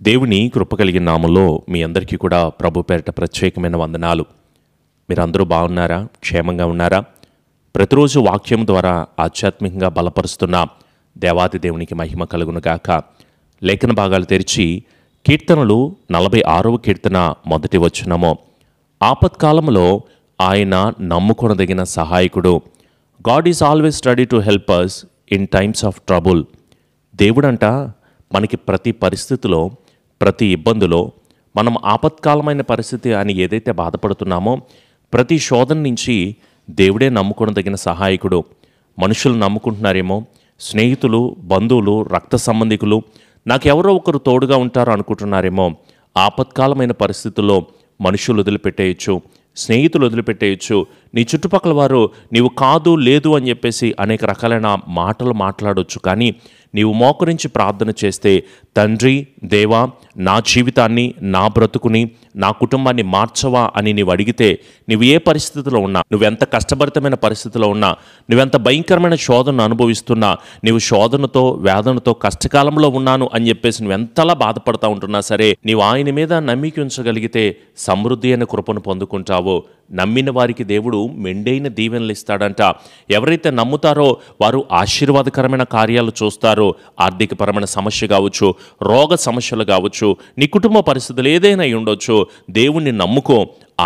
దేవుని కృప కలిగిన నామములో మీ అందరికీ కూడా ప్రభు పేరిట ప్రత్యేకమైన వందనాలు. మీరందరూ బాగున్నారా? క్షేమంగా ఉన్నారా? ప్రతిరోజు వాక్యం ద్వారా ఆధ్యాత్మికంగా బలపరుస్తున్న దేవాది దేవునికి మహిమ కలుగును గాక. లేఖన భాగాలు తెరిచి కీర్తనలు 46వ కీర్తన మొదటి వచనము. ఆపత్కాలంలో ఆయన నమ్ముకొనదగిన సహాయకుడు. God is always ready to help us in times of trouble. దేవుడంట మనకి ప్రతి పరిస్థితిలో, ప్రతి ఇబ్బందిలో, మనం ఆపత్కాలమైన పరిస్థితి అని ఏదైతే బాధపడుతున్నామో ప్రతి శోధన నుంచి దేవుడే నమ్ముకొనదగిన సహాయకుడు. మనుషులు నమ్ముకుంటున్నారేమో, స్నేహితులు, బంధువులు, రక్త సంబంధికులు, నాకెవరో ఒకరు తోడుగా ఉంటారు అనుకుంటున్నారేమో. ఆపత్కాలమైన పరిస్థితుల్లో మనుషులు వదిలిపెట్టేయచ్చు, స్నేహితులు వదిలిపెట్టేయచ్చు. నీ చుట్టుపక్కల వారు నీవు కాదు లేదు అని చెప్పేసి అనేక రకాలైన మాటలు మాట్లాడవచ్చు. కానీ నీవు మోకరించి ప్రార్థన చేస్తే, తండ్రి దేవా, నా జీవితాన్ని, నా బ్రతుకుని, నా కుటుంబాన్ని మార్చవా అని నీవు అడిగితే, నువ్వు ఏ పరిస్థితిలో ఉన్నా, నువ్వెంత కష్టభరితమైన పరిస్థితిలో ఉన్నా, నువ్వెంత భయంకరమైన శోధనను అనుభవిస్తున్నా, నీవు శోధనతో, వేదనతో, కష్టకాలంలో ఉన్నాను అని చెప్పేసి నువ్వెంతలా బాధపడతా ఉంటున్నా సరే, నీవు ఆయన మీద నమ్మిక ఉంచగలిగితే సమృద్ధి అనే కృపను పొందుకుంటావో. నమ్మిన వారికి దేవుడు మెండైన దీవెనలు ఇస్తాడంట. ఎవరైతే నమ్ముతారో వారు ఆశీర్వాదకరమైన కార్యాలు చూస్తారు. ఆర్థికపరమైన సమస్య కావచ్చు, రోగ సమస్యలు కావచ్చు, నీ కుటుంబ పరిస్థితులు ఏదైనా ఉండొచ్చు. దేవుణ్ణి నమ్ముకో,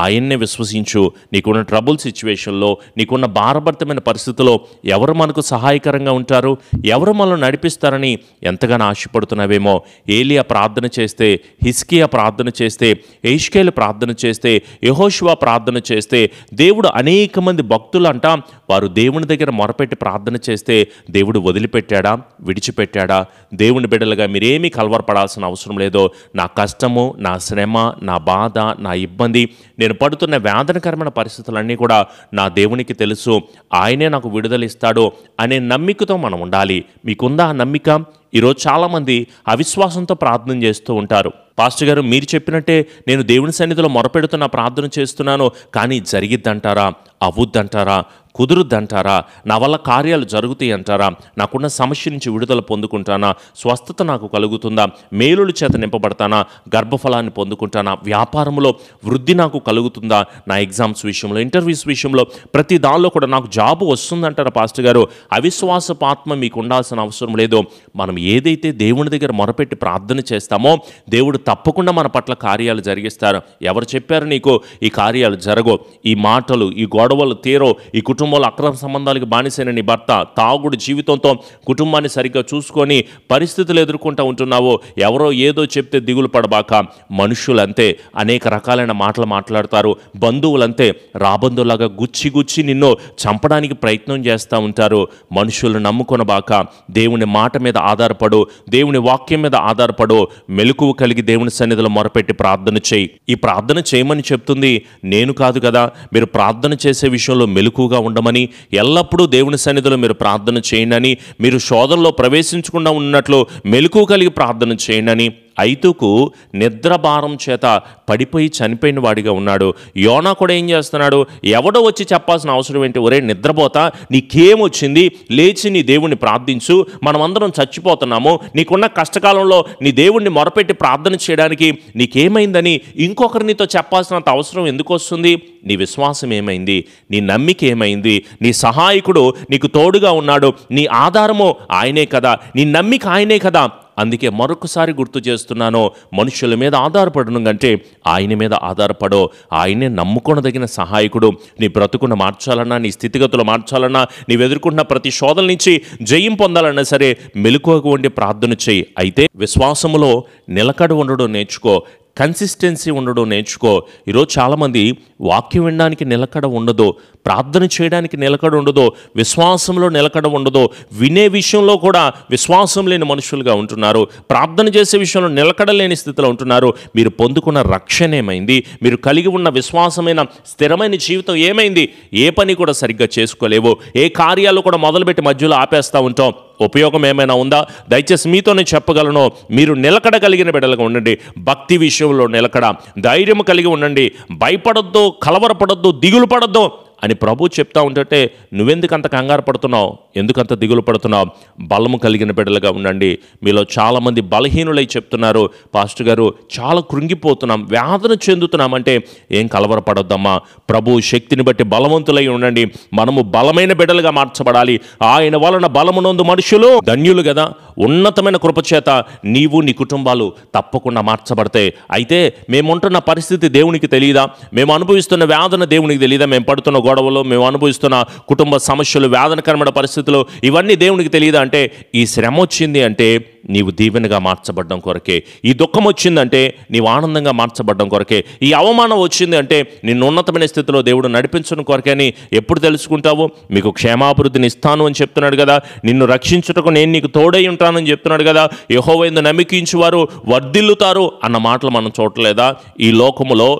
ఆయన్నే విశ్వసించు. నీకున్న ట్రబుల్ సిచ్యువేషన్లో, నీకున్న భారభరితమైన పరిస్థితుల్లో ఎవరు మనకు సహాయకరంగా ఉంటారు, ఎవరు మనల్ని నడిపిస్తారని ఎంతగానో ఆశపడుతున్నావేమో. ఏలియా ప్రార్థన చేస్తే, హిజ్కియా ప్రార్థన చేస్తే, యెహెజ్కేలు ప్రార్థన చేస్తే, యెహోషువ ప్రార్థన చేస్తే, దేవుడు అనేక మంది భక్తులు అంట వారు దేవుని దగ్గర మొరపెట్టి ప్రార్థన చేస్తే దేవుడు వదిలిపెట్టాడా, విడిచిపెట్టాడా? దేవుని బిడ్డలుగా మీరేమీ కలవరపడాల్సిన అవసరం లేదు. నా కష్టము, నా శ్రమ, నా బాధ, నా ఇబ్బంది, నేను పడుతున్న వేదనకరమైన పరిస్థితులన్నీ కూడా నా దేవునికి తెలుసు. ఆయనే నాకు విడుదల ఇస్తాడు అనే నమ్మికతో మనం ఉండాలి. మీకుందా ఆ నమ్మిక? ఈరోజు చాలామంది అవిశ్వాసంతో ప్రార్థన చేస్తూ ఉంటారు. పాస్టర్ గారు, మీరు చెప్పినట్టే నేను దేవుని సన్నిధిలో మొరపెడుతున్న ప్రార్థన చేస్తున్నాను, కానీ జరిగిద్దంటారా, అవ్వుద్దంటారా, కుదురుద్దంటారా, నా వల్ల కార్యాలు జరుగుతాయి అంటారా, నాకున్న సమస్య నుంచి విడుదల పొందుకుంటానా, స్వస్థత నాకు కలుగుతుందా, మేలుల చేత నింపబడతానా, గర్భఫలాన్ని పొందుకుంటానా, వ్యాపారంలో వృద్ధి నాకు కలుగుతుందా, నా ఎగ్జామ్స్ విషయంలో, ఇంటర్వ్యూస్ విషయంలో, ప్రతి దానిలో కూడా నాకు జాబు వస్తుందంటారా? పాస్టర్ గారు, అవిశ్వాసపు ఆత్మ మీకు ఉండాల్సిన అవసరం లేదు. మనం ఏదైతే దేవుని దగ్గర మొరపెట్టి ప్రార్థన చేస్తామో దేవుడు తప్పకుండా మన పట్ల కార్యాలు జరిగిస్తారు. ఎవరు చెప్పారు నీకు ఈ కార్యాలు జరగో? ఈ మాటలు, ఈ గొడవలు తీరో, ఈ కుటుంబంలో అక్రమ సంబంధాలకు బానిసైన నీ భర్త తాగుడు జీవితంతో కుటుంబాన్ని సరిగ్గా చూసుకొని పరిస్థితులు ఎదుర్కొంటూ ఉంటున్నావో, ఎవరో ఏదో చెప్తే దిగులు పడబాక. మనుషులంతే అనేక రకాలైన మాటలు మాట్లాడతారు. బంధువులంతే రాబంధువులాగా గుచ్చి గుచ్చి నిన్ను చంపడానికి ప్రయత్నం చేస్తూ ఉంటారు. మనుషులను నమ్ముకొనబాక, దేవుని మాట మీద ఆధారపడు, దేవుని వాక్యం మీద ఆధారపడు. మెలకువ కలిగి దేవుని సన్నిధిలో మొరపెట్టి ప్రార్థన చేయి. ఈ ప్రార్థన చేయమని చెప్తుంది నేను కాదు కదా. మీరు ప్రార్థన చేసే విషయంలో మెలకువగా ఉండమని, ఎల్లప్పుడూ దేవుని సన్నిధిలో మీరు ప్రార్థన చేయండి, మీరు శోధనలో ప్రవేశించకుండా ఉన్నట్లు మెలకువ కలిగి ప్రార్థన చేయండి. ఐతుకు నిద్రభారం చేత పడిపోయి చనిపోయిన వాడిగా ఉన్నాడు. యోనా కూడా ఏం చేస్తున్నాడు? ఎవడో వచ్చి చెప్పాల్సిన అవసరం ఏంటి? ఒరే నిద్రపోతా, నీకేమొచ్చింది, లేచి నీ దేవుణ్ణి ప్రార్థించు, మనమందరం చచ్చిపోతున్నాము, నీకున్న కష్టకాలంలో నీ దేవుణ్ణి మొరపెట్టి ప్రార్థన చేయడానికి నీకేమైందని ఇంకొకరు నీతో చెప్పాల్సినంత అవసరం ఎందుకు వస్తుంది? నీ విశ్వాసం ఏమైంది? నీ నమ్మిక ఏమైంది? నీ సహాయకుడు నీకు తోడుగా ఉన్నాడు, నీ ఆధారము ఆయనే కదా, నీ నమ్మిక ఆయనే కదా. అందుకే మరొకసారి గుర్తు చేస్తున్నాను, మనుషుల మీద ఆధారపడడం కంటే ఆయన మీద ఆధారపడో. ఆయనే నమ్ముకొనదగిన సహాయకుడు. నీ బ్రతుకును మార్చాలన్నా, నీ స్థితిగతులు మార్చాలన్నా, నీవు ఎదుర్కొంటున్న ప్రతి శోధన నుంచి జయం పొందాలన్నా సరే మెలకువగా ఉండి ప్రార్థన చేయి. అయితే విశ్వాసములో నిలకడ ఉండడం నేర్చుకో, కన్సిస్టెన్సీ ఉండడం నేర్చుకో. ఈరోజు చాలామంది వాక్యం వినడానికి నిలకడ ఉండదు, ప్రార్థన చేయడానికి నిలకడ ఉండదు, విశ్వాసంలో నిలకడ ఉండదు, వినే విషయంలో కూడా విశ్వాసం లేని మనుషులుగా ఉంటున్నారు, ప్రార్థన చేసే విషయంలో నిలకడ లేని స్థితిలో ఉంటున్నారు. మీరు పొందుకున్న రక్షణ ఏమైంది? మీరు కలిగి ఉన్న విశ్వాసమైన స్థిరమైన జీవితం ఏమైంది? ఏ పని కూడా సరిగ్గా చేసుకోలేవు, ఏ కార్యాలు కూడా మొదలుపెట్టి మధ్యలో ఆపేస్తూ ఉంటాం. ఉపయోగం ఏమైనా ఉందా? దయచేసి మీతోనే చెప్పగలను, మీరు నిలకడ కలిగిన బిడ్డలుగా ఉండండి. భక్తి విషయంలో నిలకడ, ధైర్యం కలిగి ఉండండి. భయపడొద్దు, కలవరపడొద్దు, దిగులు పడొద్దు. అని ప్రభు చెప్తా ఉంటే నువ్వెందుకు అంత కంగారు పడుతున్నావు, ఎందుకంత దిగులు పడుతున్నావు? బలము కలిగిన బిడ్డలుగా ఉండండి. మీలో చాలామంది బలహీనులై చెప్తున్నారు, పాస్టర్ గారు చాలా కృంగిపోతున్నాం, వేదన చెందుతున్నామంటే ఏం కలవరపడొద్దమ్మా. ప్రభు శక్తిని బట్టి బలవంతులై ఉండండి. మనము బలమైన బిడ్డలుగా మార్చబడాలి. ఆయన వలన బలమునందు మనుషులు ధన్యులు కదా. ఉన్నతమైన కృపచేత నీవు నీ కుటుంబాలు తప్పకుండా మార్చబడతాయి. అయితే మేముంటున్న పరిస్థితి దేవునికి తెలియదా? మేము అనుభవిస్తున్న వేదన దేవునికి తెలియదా? మేము పడుతున్న గొడవలు, మేము అనుభవిస్తున్న కుటుంబ సమస్యలు, వేదనకరమైన పరిస్థితులు ఇవన్నీ దేవునికి తెలియదా? అంటే ఈ శ్రమ వచ్చింది అంటే నీవు దీవెనగా మార్చబడ్డం కొరకే. ఈ దుఃఖం వచ్చిందంటే నీవు ఆనందంగా మార్చబడ్డం కొరకే. ఈ అవమానం వచ్చింది అంటే నిన్ను ఉన్నతమైన స్థితిలో దేవుడు నడిపించడం కొరకే అని ఎప్పుడు తెలుసుకుంటావు? మీకు క్షేమాభివృద్ధిని ఇస్తాను అని చెప్తున్నాడు కదా. నిన్ను రక్షించుటకు నేను నీకు తోడై ఉంటానని చెప్తున్నాడు కదా. యెహోవా యందు నమ్మికించువారు వర్ధిల్లుతారు అన్న మాటలు మనం చూడలేదా? ఈ లోకములో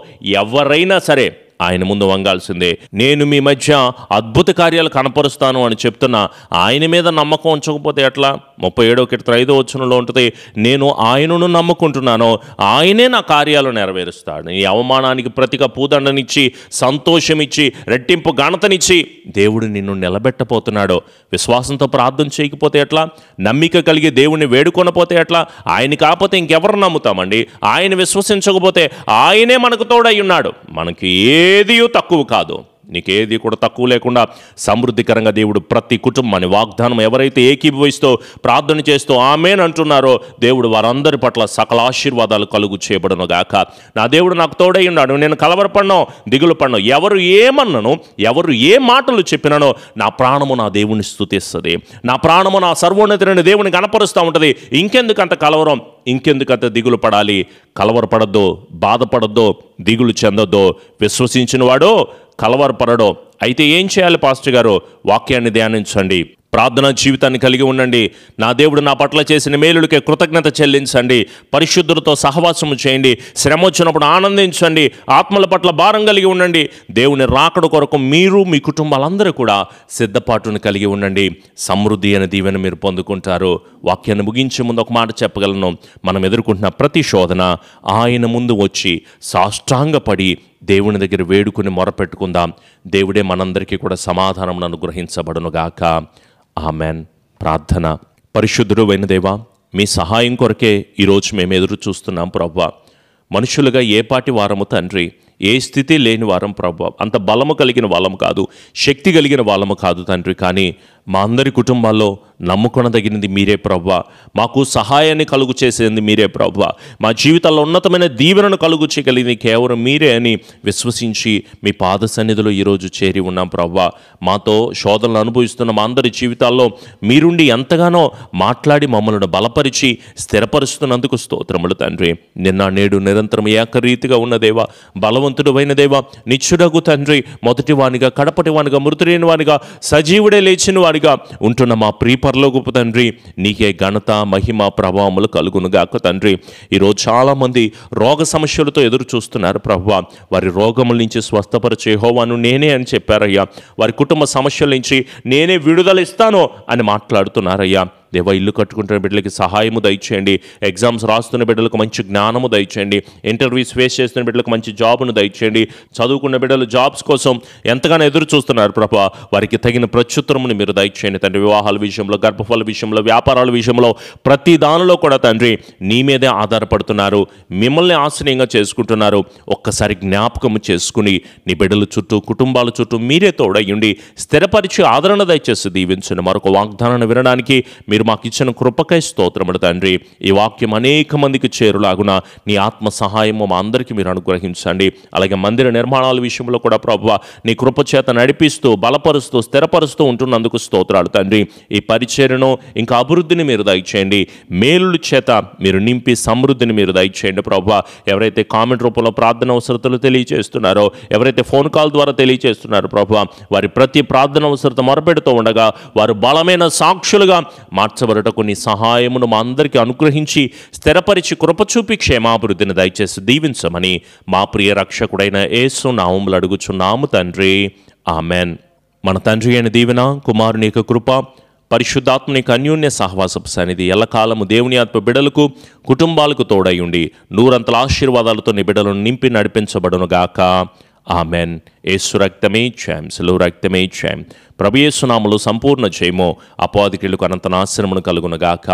ఎవరైనా సరే ఆయన ముందు వంగాల్సిందే. నేను మీ మధ్య అద్భుత కార్యాలు కనపరుస్తాను అని చెప్తున్నా ఆయన మీద నమ్మకం ఉంచకపోతే ఎట్లా? 37:5 ఉంటుంది, నేను ఆయనను నమ్ముకుంటున్నాను, ఆయనే నా కార్యాలు నెరవేరుస్తాడు. ఈ అవమానానికి ప్రతిగా పూదండనిచ్చి, సంతోషమిచ్చి, రెట్టింపు ఘనతనిచ్చి దేవుడు నిన్ను నిలబెట్టపోతున్నాడు. విశ్వాసంతో ప్రార్థన చేయకపోతే ఎట్లా? నమ్మిక కలిగి దేవుణ్ణి వేడుకొనపోతే ఎట్లా? ఆయన కాకపోతే ఇంకెవరు నమ్ముతామండి? ఆయన విశ్వసించకపోతే ఆయనే మనకు తోడై ఉన్నాడు. మనకి ఏది తక్కువ కాదు. నీకేది కూడా తక్కువ లేకుండా సమృద్ధికరంగా దేవుడు ప్రతి కుటుంబాన్ని వాగ్దానం ఎవరైతే ఏకీభవిస్తూ ప్రార్థన చేస్తూ ఆమేన్ అంటున్నారో దేవుడు వారందరి పట్ల సకల ఆశీర్వాదాలు కలుగు చేయబడును గాక. నా దేవుడు నాకు తోడై ఉన్నాడు, నేను కలవరపడను, దిగులు పడను. ఎవరు ఏమన్నను, ఎవరు ఏ మాటలు చెప్పినానో నా ప్రాణము నా దేవుని స్తుతిస్తుంది, నా ప్రాణము నా సర్వోన్నతుడైన దేవుని కనపరుస్తూ ఉంటుంది. ఇంకెందుకు అంత కలవరం, ఇంకెందుకంత దిగులు పడాలి? కలవరపడద్దు, బాధపడద్దు, దిగులు చెందొద్దు. విశ్వసించిన వాడు కలవరపడడు. అయితే ఏం చేయాలి పాస్టర్ గారు? వాక్యాన్ని ధ్యానించండి, ప్రార్థనా జీవితాన్ని కలిగి ఉండండి. నా దేవుడు నా పట్ల చేసిన మేలులకే కృతజ్ఞత చెల్లించండి, పరిశుద్ధులతో సహవాసము చేయండి, శ్రమ వచ్చినప్పుడు ఆనందించండి, ఆత్మల పట్ల భారం కలిగి ఉండండి. దేవుని రాకడ కొరకు మీరు మీ కుటుంబాలందరూ కూడా సిద్ధపాటును కలిగి ఉండండి. సమృద్ధి అనే దీవెన మీరు పొందుకుంటారు. వాక్యాన్ని ముగించే ముందు ఒక మాట చెప్పగలను. మనం ఎదుర్కొంటున్న ప్రతి శోధన ఆయన ముందు వచ్చి సాష్టాంగపడి దేవుని దగ్గర వేడుకుని మొరపెట్టుకుందాం. దేవుడే మనందరికీ కూడా సమాధానం అనుగ్రహించబడునుగాక. ఆమెన్. ప్రార్థన. పరిశుద్ధుడు అయిన దేవా, మీ సహాయం కొరకే ఈరోజు మేము ఎదురు చూస్తున్నాం ప్రభువా. మనుషులుగా ఏ పాటి వారము తండ్రి, ఏ స్థితి లేని వారం ప్రభువా. అంత బలము కలిగిన వాళ్ళము కాదు, శక్తి కలిగిన వాళ్ళము కాదు తండ్రి. కానీ మా అందరి కుటుంబాల్లో నమ్ముకొనదగినది మీరే ప్రభువా. మాకు సహాయాన్ని కలుగు చేసేది మీరే ప్రభువా. మా జీవితాల్లో ఉన్నతమైన దీవెనను కలుగు చేయగలిగింది కేవలం మీరే అని విశ్వసించి మీ పాద సన్నిధిలో ఈరోజు చేరి ఉన్నాం ప్రభువా. మాతో శోధనలు అనుభవిస్తున్న మా అందరి జీవితాల్లో మీరుండి ఎంతగానో మాట్లాడి మమ్మల్ని బలపరిచి స్థిరపరుస్తున్నందుకు స్తోత్రములు తండ్రి. నిన్న నేడు నిరంతరం ఏకరీతిగా ఉన్న దేవా, బలవంతుడు అయిన దేవా, నిత్యుడగు తండ్రి, మొదటి వానిగా, కడపటి వానిగా, మృతులేని వానిగా, సజీవుడే లేచిన వానిగా ఉంటున్న మా పరలోకపు తండ్రి, నీకే ఘనత, మహిమ, ప్రభావములు కలుగునుగాక తండ్రి. ఈరోజు చాలామంది రోగ సమస్యలతో ఎదురు చూస్తున్నారు ప్రభువా. వారి రోగముల నుంచి స్వస్థపరిచే యెహోవాను నేనే అని చెప్పారయ్యా. వారి కుటుంబ సమస్యల నుంచి నేనే విడుదల ఇస్తాను అని మాట్లాడుతున్నారయ్యా. దేవా, ఇల్లు కట్టుకుంటున్న బిడ్డలకి సహాయము దయచేయండి. ఎగ్జామ్స్ రాస్తున్న బిడ్డలకు మంచి జ్ఞానము దయచేయండి. ఇంటర్వ్యూస్ ఫేస్ చేస్తున్న బిడ్డలకు మంచి జాబును దయచేయండి. చదువుకున్న బిడ్డలు జాబ్స్ కోసం ఎంతగానో ఎదురు చూస్తున్నారు ప్రభా. వారికి తగిన ప్రత్యుత్తరమును మీరు దయచేయండి తండ్రి. వివాహాల విషయంలో, గర్భఫల విషయంలో, వ్యాపారాల విషయంలో, ప్రతి దానిలో కూడా తండ్రి నీ మీదే ఆధారపడుతున్నారు, మిమ్మల్ని ఆశ్రయంగా చేసుకుంటున్నారు. ఒక్కసారి జ్ఞాపకము చేసుకుని నీ బిడ్డల చుట్టూ, కుటుంబాల చుట్టూ మీరే తోడయ్యుండి స్థిరపరిచి ఆదరణ దయచేసి దీవించండి. మరొక వాగ్దానాన్ని వినడానికి మీరు మాకు ఇచ్చిన కృపకై స్తోత్రములు తండ్రి. ఈ వాక్యం అనేక మందికి చేరులాగున నీ ఆత్మ సహాయము మా అందరికీ మీరు అనుగ్రహించండి. అలాగే మందిర నిర్మాణాల విషయంలో కూడా ప్రభువా నీ కృప చేత నడిపిస్తూ, బలపరుస్తూ, స్థిరపరుస్తూ ఉంటున్నందుకు స్తోత్రాలు తండ్రి. ఈ పరిచర్యను ఇంకా అభివృద్ధిని మీరు దయచేయండి. మేలుల చేత మీరు నింపి సమృద్ధిని మీరు దయచేయండి ప్రభువా. ఎవరైతే కామెంట్ రూపంలో ప్రార్థన అవసరతలు తెలియజేస్తున్నారో, ఎవరైతే ఫోన్ కాల్ ద్వారా తెలియజేస్తున్నారో ప్రభువా, వారి ప్రతి ప్రార్థన అవసరత మొరపెడుతూ ఉండగా వారు బలమైన సాక్షులుగా మార్చబడటకు నీ సహాయమును మా అందరికీ అనుగ్రహించి స్థిరపరిచి కృపచూపి క్షేమాభివృద్ధిని దయచేసి దీవించమని మా ప్రియ రక్షకుడైన యేసు నామములో అడుగుచున్నాము తండ్రి. ఆమెన్. మన తండ్రి అయిన దీవెన, కుమారుని యొక్క కృప, పరిశుద్ధాత్మని యొక్క అన్యోన్య సహవాసపు సన్నిధి ఎల్లకాలము దేవుని ఆత్మ బిడ్డలకు, కుటుంబాలకు తోడై ఉండి నూరంతల ఆశీర్వాదాలతో నీ బిడ్డలను నింపి నడిపించబడునుగాక. ఆమెన్. యేసు రక్తమే జయం, సిలువ రక్తమే జయం. ప్రభు యేసు నామములో సంపూర్ణ జయము, అపవాదికులకు అనంత నాశనమును కలుగునుగాక.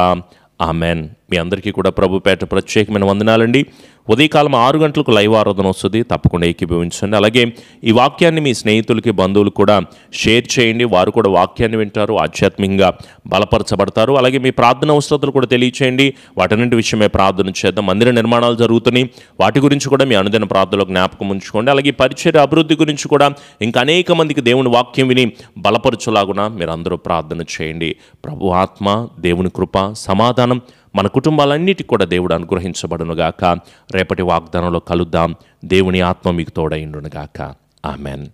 ఆమెన్. మీ అందరికీ కూడా ప్రభు పేట ప్రత్యేకమైన వందనాలండి. ఉదయకాలం 6 గంటలకు లైవ్ ఆరాధన వస్తుంది, తప్పకుండా ఏకీభవించండి. అలాగే ఈ వాక్యాన్ని మీ స్నేహితులకి, బంధువులకు కూడా షేర్ చేయండి. వారు కూడా వాక్యాన్ని వింటారు, ఆధ్యాత్మికంగా బలపరచబడతారు. అలాగే మీ ప్రార్థన అవసరతలు కూడా తెలియచేయండి. వాటన్నింటి విషయమే ప్రార్థన చేద్దాం. మందిర నిర్మాణాలు జరుగుతున్నాయి, వాటి గురించి కూడా మీ అనుదిన ప్రార్థనలో జ్ఞాపకం ఉంచుకోండి. అలాగే పరిచర్య అభివృద్ధి గురించి కూడా ఇంకా అనేక మందికి దేవుని వాక్యం విని బలపరచులాగున మీరు అందరూ ప్రార్థన చేయండి. ప్రభు ఆత్మ, దేవుని కృప, సమాధానం మన కుటుంబాలన్నిటికీ కూడా దేవుడు అనుగ్రహించబడునుగాక. రేపటి వాగ్దానంలో కలుద్దాం. దేవుని ఆత్మ మీకు తోడైండునుగాక. ఆమెన్.